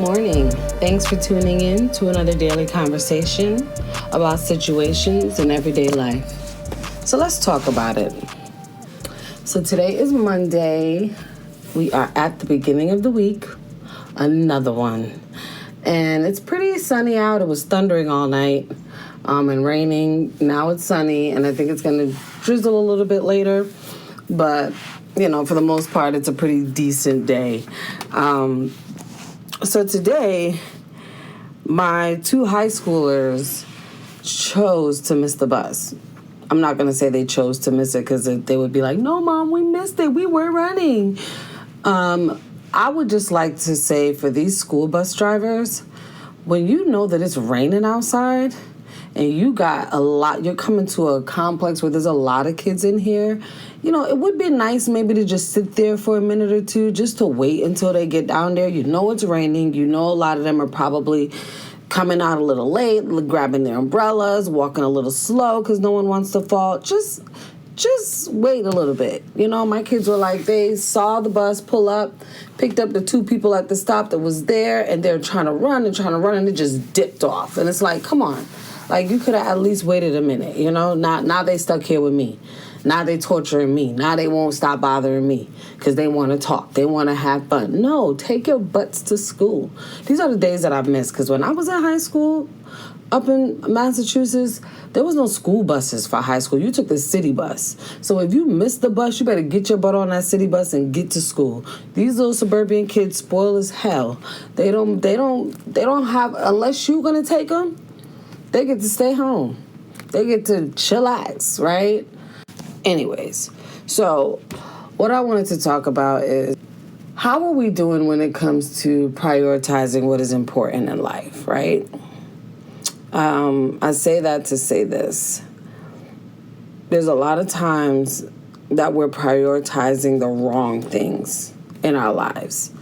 morning. Thanks for tuning in to another daily conversation about situations in everyday life. So let's talk about it. So today is Monday. We are at the beginning of the week. Another one. And it's pretty sunny out. It was thundering all night and raining. Now it's sunny, and I think it's going to drizzle a little bit later. But, for the most part, it's a pretty decent day. So today, my two high schoolers chose to miss the bus. I'm not going to say they chose to miss it because they would be like, no, Mom, we missed it. We were running. I would just like to say for these school bus drivers, when you know that it's raining outside and you're coming to a complex where there's a lot of kids in here, it would be nice maybe to just sit there for a minute or two just to wait until they get down there. You know it's raining. You know a lot of them are probably coming out a little late, grabbing their umbrellas, walking a little slow because no one wants to fall. Just wait a little bit. My kids were like, they saw the bus pull up, picked up the two people at the stop that was there, and they're trying to run, and it just dipped off. And it's like, come on. Like, you could have at least waited a minute, Now they stuck here with me. Now they torturing me. Now they won't stop bothering me because they want to talk. They want to have fun. No, take your butts to school. These are the days that I've missed because when I was in high school up in Massachusetts, there was no school buses for high school. You took the city bus. So if you missed the bus, you better get your butt on that city bus and get to school. These little suburban kids spoil as hell. They don't have, unless you're going to take them, they get to stay home. They get to chillax, right? Anyways, so what I wanted to talk about is how are we doing when it comes to prioritizing what is important in life, right? I say that to say this. There's a lot of times that we're prioritizing the wrong things in our lives,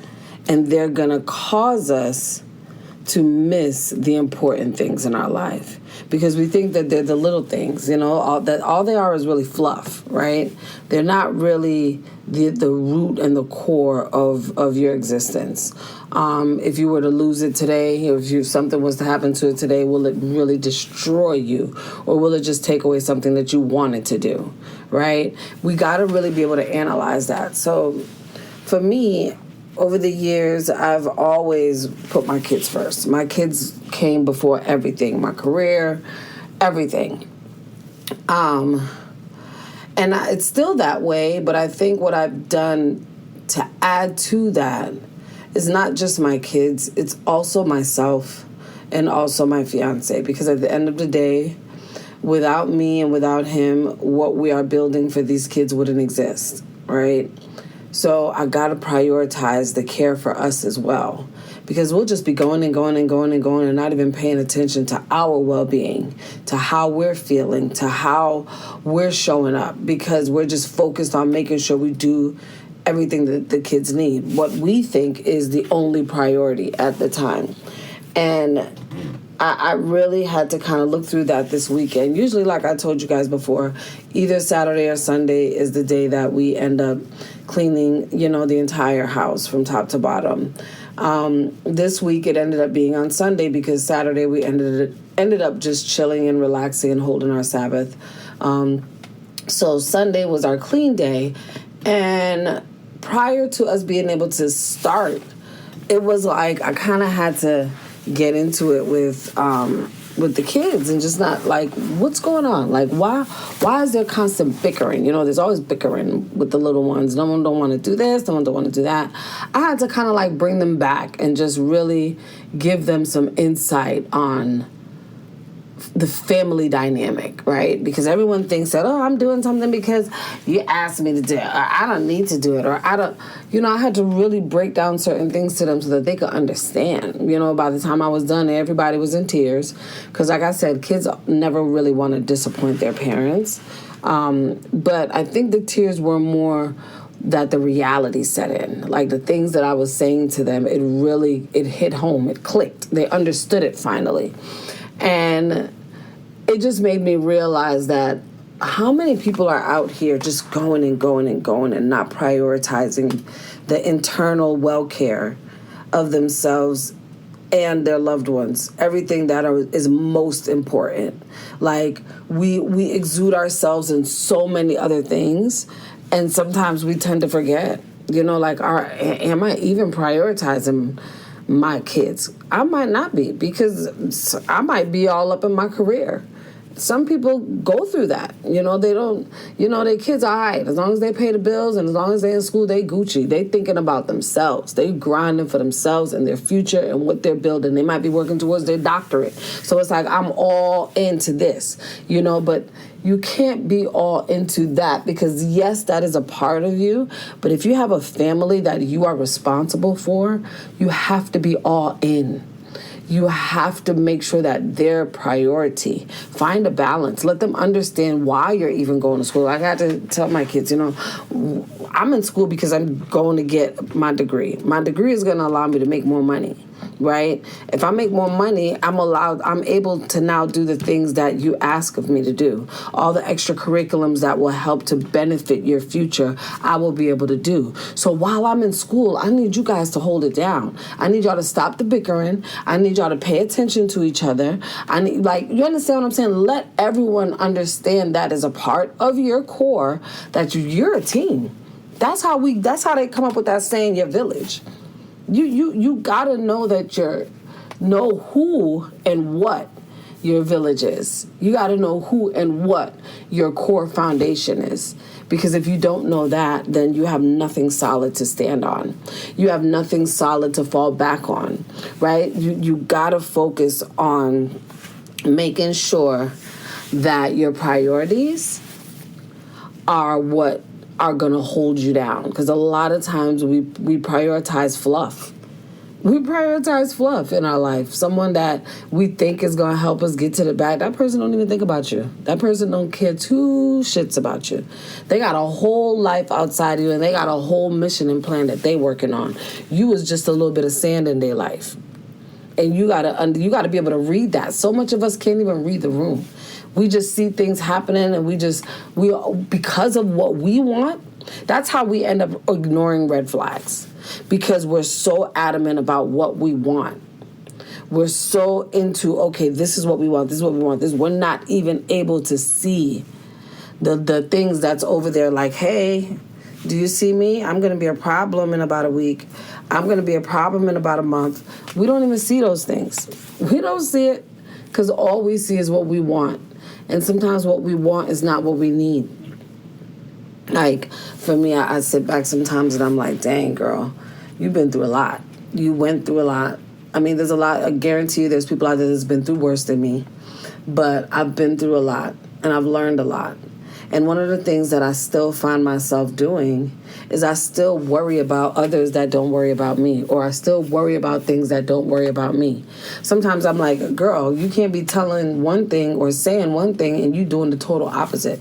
and they're going to cause us to miss the important things in our life because we think that they're the little things, all they are is really fluff, right? They're not really the root and the core of your existence. If you were to lose it today, if something was to happen to it today, will it really destroy you, or will it just take away something that you wanted to do, right? We got to really be able to analyze that. So for me, over the years, I've always put my kids first. My kids came before everything, my career, everything. And it's still that way, but I think what I've done to add to that is not just my kids, it's also myself and also my fiance. Because at the end of the day, without me and without him, what we are building for these kids wouldn't exist, right? So I got to prioritize the care for us as well, because we'll just be going and going and going and going and not even paying attention to our well-being, to how we're feeling, to how we're showing up, because we're just focused on making sure we do everything that the kids need, what we think is the only priority at the time. And I really had to kind of look through that this weekend. Usually, like I told you guys before, either Saturday or Sunday is the day that we end up cleaning, the entire house from top to bottom. This week it ended up being on Sunday because Saturday we ended up just chilling and relaxing and holding our Sabbath. So Sunday was our clean day, and prior to us being able to start, it was like I kind of had to get into it with the kids and just not like, what's going on? Like, why is there constant bickering? There's always bickering with the little ones. No one don't want to do this. No one don't want to do that. I had to kind of like bring them back and just really give them some insight on the family dynamic, right? Because everyone thinks that, I'm doing something because you asked me to do it, or I don't need to do it, or I don't, I had to really break down certain things to them so that they could understand. By the time I was done, everybody was in tears because, like I said, kids never really want to disappoint their parents. But I think the tears were more that the reality set in. Like the things that I was saying to them, it hit home, it clicked. They understood it finally. And it just made me realize that how many people are out here just going and going and going and not prioritizing the internal well-care of themselves and their loved ones. Everything that is most important. Like we exude ourselves in so many other things, and sometimes we tend to forget. Like, am I even prioritizing my kids? I might not be, because I might be all up in my career. Some people go through that. They don't, their kids are all right. As long as they pay the bills and as long as they're in school, they Gucci. They thinking about themselves. They grinding for themselves and their future and what they're building. They might be working towards their doctorate. So it's like, I'm all into this, but you can't be all into that, because yes, that is a part of you. But if you have a family that you are responsible for, you have to be all in. You have to make sure that they're priority. Find a balance. Let them understand why you're even going to school. I got to tell my kids, I'm in school because I'm going to get my degree. My degree is going to allow me to make more money, right? If I make more money, I'm able to now do the things that you ask of me to do. All the extra curriculums that will help to benefit your future, I will be able to do. So while I'm in school, I need you guys to hold it down. I need y'all to stop the bickering. I need y'all to pay attention to each other. I need, you understand what I'm saying? Let everyone understand that as a part of your core, that you're a team. That's how they come up with that saying, your village. You gotta know know who and what your village is. You gotta know who and what your core foundation is. Because if you don't know that, then you have nothing solid to stand on. You have nothing solid to fall back on, right? You gotta focus on making sure that your priorities are what are going to hold you down. Because a lot of times we prioritize fluff. We prioritize fluff in our life. Someone that we think is going to help us get to the back. That person don't even think about you. That person don't care two shits about you. They got a whole life outside of you, and they got a whole mission and plan that they working on. You was just a little bit of sand in their life. And you gotta be able to read that. So much of us can't even read the room. We just see things happening, and we because of what we want, that's how we end up ignoring red flags, because we're so adamant about what we want. We're so into, okay, this is what we want, this is what we want. We're not even able to see the things that's over there, like, hey, do you see me? I'm going to be a problem in about a week. I'm going to be a problem in about a month. We don't even see those things. We don't see it, because all we see is what we want. And sometimes what we want is not what we need. Like, for me, I sit back sometimes and I'm like, dang, girl, you've been through a lot. You went through a lot. I mean, there's a lot. I guarantee you there's people out there that's been through worse than me. But I've been through a lot, and I've learned a lot. And one of the things that I still find myself doing is I still worry about others that don't worry about me, or I still worry about things that don't worry about me. Sometimes I'm like, girl, you can't be telling one thing or saying one thing and you doing the total opposite.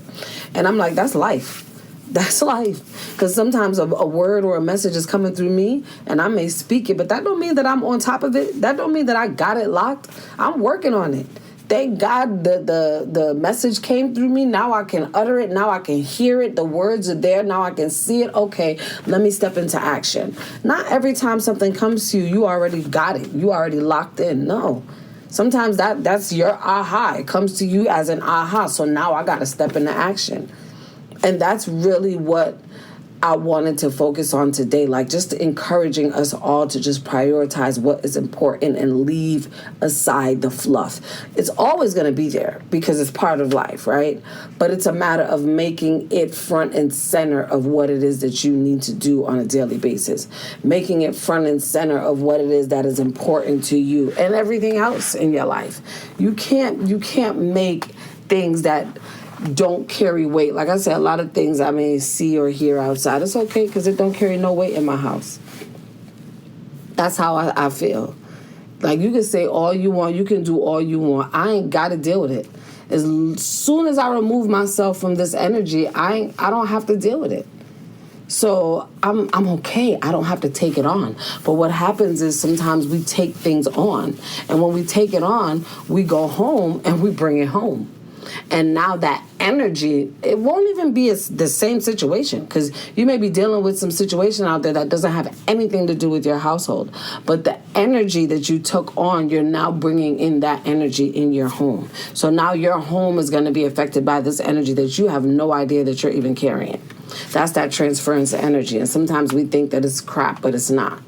And I'm like, that's life. That's life. Because sometimes a word or a message is coming through me and I may speak it, but that don't mean that I'm on top of it. That don't mean that I got it locked. I'm working on it. Thank God the message came through me. Now I can utter it. Now I can hear it. The words are there. Now I can see it. Okay, let me step into action. Not every time something comes to you, you already got it. You already locked in. No. Sometimes that's your aha. It comes to you as an aha. So now I got to step into action. And that's really what I wanted to focus on today, like just encouraging us all to just prioritize what is important and leave aside the fluff. It's always going to be there because it's part of life, right? But it's a matter of making it front and center of what it is that you need to do on a daily basis, making it front and center of what it is that is important to you and everything else in your life. You can't make things that don't carry weight. Like I said, a lot of things I may see or hear outside, it's okay because it don't carry no weight in my house. That's how I feel. Like, you can say all you want, you can do all you want. I ain't got to deal with it. As soon as I remove myself from this energy, I don't have to deal with it. So I'm okay. I don't have to take it on. But what happens is sometimes we take things on. And when we take it on, we go home and we bring it home. And now that energy, it won't even be the same situation, because you may be dealing with some situation out there that doesn't have anything to do with your household. But the energy that you took on, you're now bringing in that energy in your home. So now your home is going to be affected by this energy that you have no idea that you're even carrying. That's that transference of energy. And sometimes we think that it's crap, but it's not.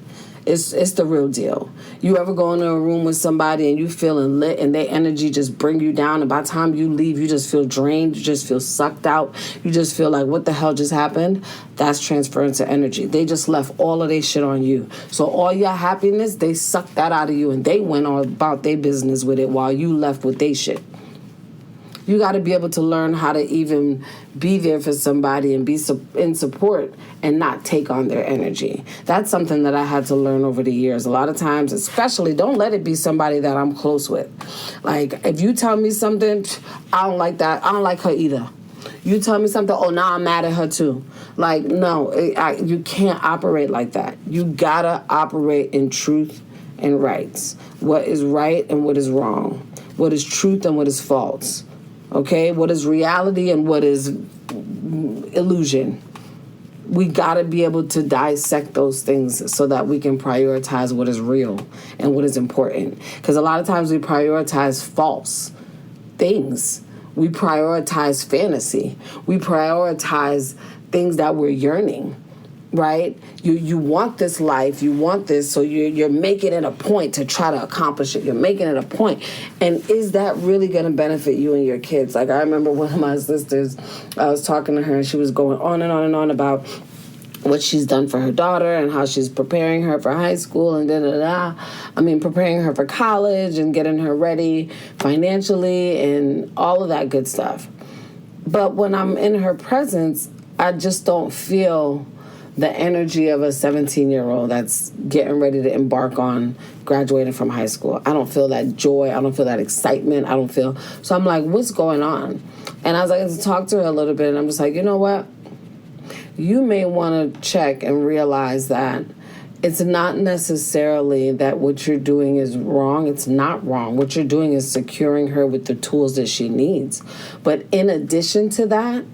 It's the real deal. You ever go into a room with somebody and you feeling lit and their energy just bring you down, and by the time you leave, you just feel drained, you just feel sucked out, you just feel like, what the hell just happened? That's transference of energy. They just left all of their shit on you. So all your happiness, they sucked that out of you and they went on about their business with it while you left with their shit. You got to be able to learn how to even be there for somebody and be in support and not take on their energy. That's something that I had to learn over the years. A lot of times, especially, don't let it be somebody that I'm close with. Like, if you tell me something, I don't like that. I don't like her either. You tell me something, oh, now I'm mad at her too. Like, no, you can't operate like that. You got to operate in truth and rights. What is right and what is wrong. What is truth and what is false. Okay, what is reality and what is illusion? We got to be able to dissect those things so that we can prioritize what is real and what is important. Because a lot of times we prioritize false things. We prioritize fantasy. We prioritize things that we're yearning. Right? You want this life, you want this, so you're making it a point to try to accomplish it. You're making it a point. And is that really going to benefit you and your kids? Like, I remember one of my sisters, I was talking to her and she was going on and on and on about what she's done for her daughter and how she's preparing her for high school and preparing her for college and getting her ready financially and all of that good stuff. But when I'm in her presence, I just don't feel the energy of a 17-year-old that's getting ready to embark on graduating from high school. I don't feel that joy. I don't feel that excitement. So I'm like, what's going on? And I was like, to talk to her a little bit, and I'm just like, you know what? You may want to check and realize that it's not necessarily that what you're doing is wrong. It's not wrong. What you're doing is securing her with the tools that she needs. But in addition to that,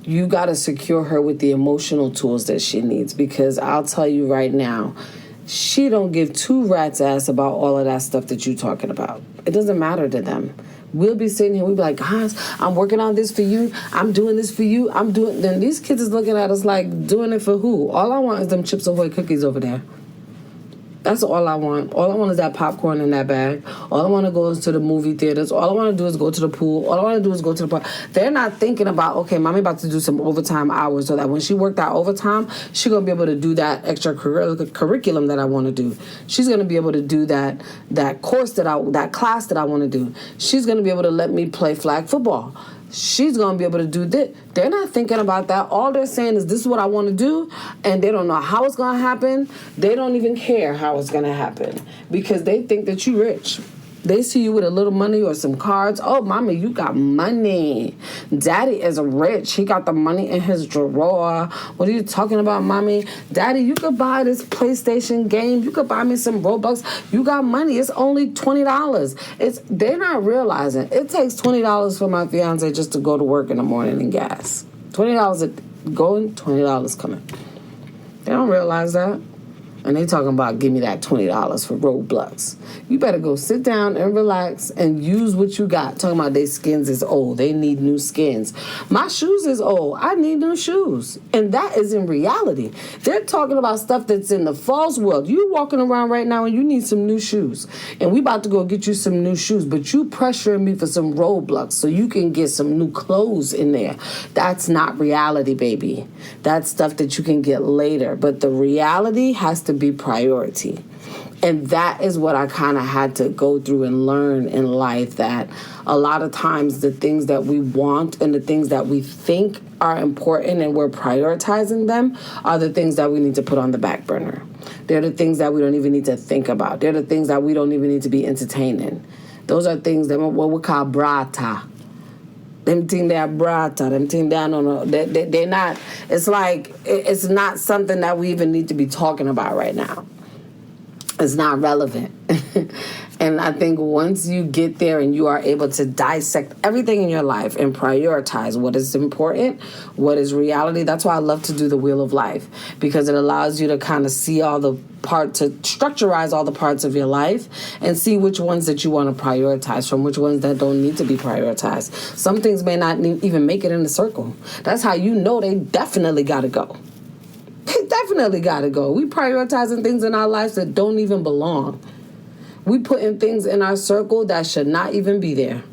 you got to secure her with the emotional tools that she needs, because I'll tell you right now, she don't give two rats ass about all of that stuff that you're talking about. It doesn't matter to them. We'll be sitting here, we'll be like, guys, I'm working on this for you. I'm doing this for you. Then these kids is looking at us like, doing it for who? All I want is them Chips Ahoy cookies over there. That's all I want. All I want is that popcorn in that bag. All I want to go is to the movie theaters. All I want to do is go to the pool. All I want to do is go to the park. They're not thinking about, okay, mommy about to do some overtime hours so that when she worked out overtime, she's going to be able to do that extra curriculum that I want to do. She's going to be able to do that course that class that I want to do. She's going to be able to let me play flag football. She's going to be able to do this. They're not thinking about that. All they're saying is, this is what I want to do, and they don't know how it's going to happen. They don't even care how it's going to happen because they think that you're rich. They see you with a little money or some cards. Oh, mommy, you got money. Daddy is rich. He got the money in his drawer. What are you talking about, mommy? Daddy, you could buy this PlayStation game. You could buy me some Robux. You got money. It's only $20. They're not realizing it takes $20 for my fiance just to go to work in the morning and gas. $20 going, $20 coming. They don't realize that. And they talking about, give me that $20 for Roblox. You better go sit down and relax and use what you got. Talking about their skins is old. They need new skins. My shoes is old. I need new shoes. And that is in reality. They're talking about stuff that's in the false world. You walking around right now and you need some new shoes. And we about to go get you some new shoes. But you pressuring me for some Roblox so you can get some new clothes in there. That's not reality, baby. That's stuff that you can get later. But the reality has to be priority. And that is what I kind of had to go through and learn in life, that a lot of times the things that we want and the things that we think are important and we're prioritizing them are the things that we need to put on the back burner. They're the things that we don't even need to think about. They're the things that we don't even need to be entertaining. Those are things that what we call brata. Them thing they're brata, them thing they're they're not, it's like, it's not something that we even need to be talking about right now. It's not relevant. And I think once you get there and you are able to dissect everything in your life and prioritize what is important, what is reality, that's why I love to do the Wheel of Life, because it allows you to kind of see all the part, to structurize all the parts of your life and see which ones that you want to prioritize from which ones that don't need to be prioritized. Some things may not even make it in the circle. That's how you know they definitely got to go. They definitely got to go. We prioritizing things in our lives that don't even belong. We putting things in our circle that should not even be there.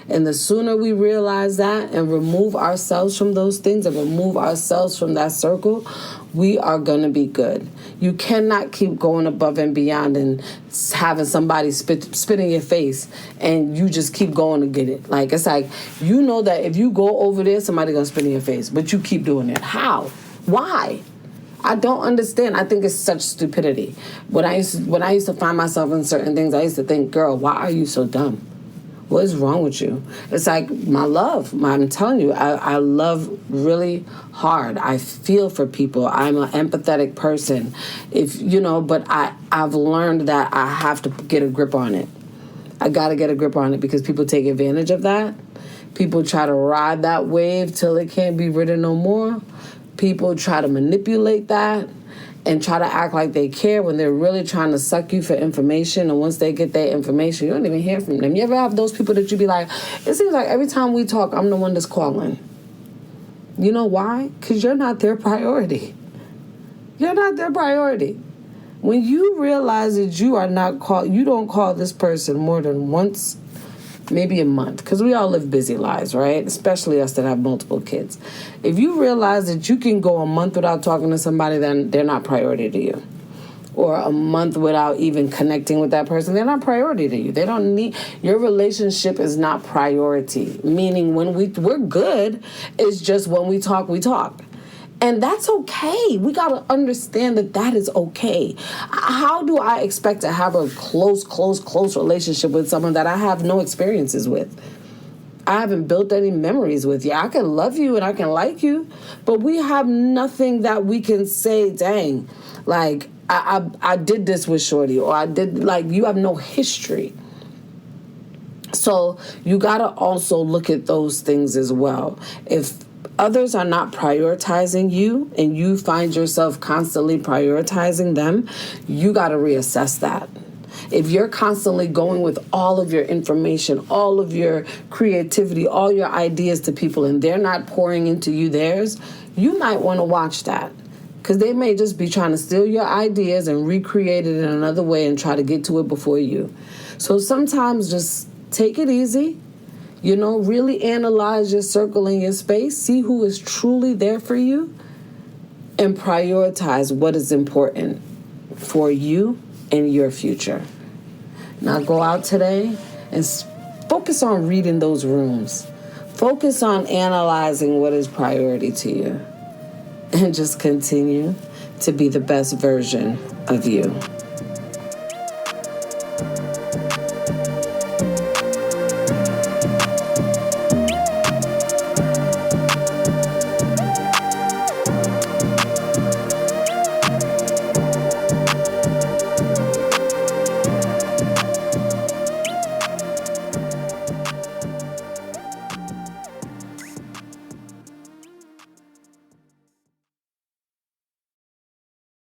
And the sooner we realize that and remove ourselves from those things and remove ourselves from that circle, we are going to be good. You cannot keep going above and beyond and having somebody spit in your face and you just keep going to get it. Like, it's like, you know that if you go over there, somebody's going to spit in your face, but you keep doing it. How? Why? I don't understand. I think it's such stupidity. When I used to find myself in certain things, I used to think, girl, why are you so dumb? What is wrong with you? It's like my love. I'm telling you, I love really hard. I feel for people. I'm an empathetic person. But I've learned that I have to get a grip on it. I got to get a grip on it because people take advantage of that. People try to ride that wave till it can't be ridden no more. People try to manipulate that and try to act like they care when they're really trying to suck you for information. And once they get that information, you don't even hear from them. You ever have those people that you be like, it seems like every time we talk, I'm the one that's calling. You know why? Because you're not their priority. You're not their priority. When you realize that you don't call this person more than once, maybe a month, because we all live busy lives, right? Especially us that have multiple kids. If you realize that you can go a month without talking to somebody, then they're not priority to you. Or a month without even connecting with that person, they're not priority to you. They don't need, your relationship is not priority. Meaning when we're good, it's just when we talk, we talk. And that's okay. We got to understand that is okay. How do I expect to have a close relationship with someone that I have no experiences with? I haven't built any memories with you. I can love you and I can like you, but we have nothing that we can say, dang, like, I did this with Shorty, or I did, like, you have no history. So you got to also look at those things as well. If others are not prioritizing you and you find yourself constantly prioritizing them, you got to reassess that. If you're constantly going with all of your information, all of your creativity, all your ideas to people and they're not pouring into you theirs, you might want to watch that. Because they may just be trying to steal your ideas and recreate it in another way and try to get to it before you. So sometimes just take it easy. Really analyze your circle and your space. See who is truly there for you. And prioritize what is important for you and your future. Now go out today and focus on reading those rooms. Focus on analyzing what is priority to you. And just continue to be the best version of you.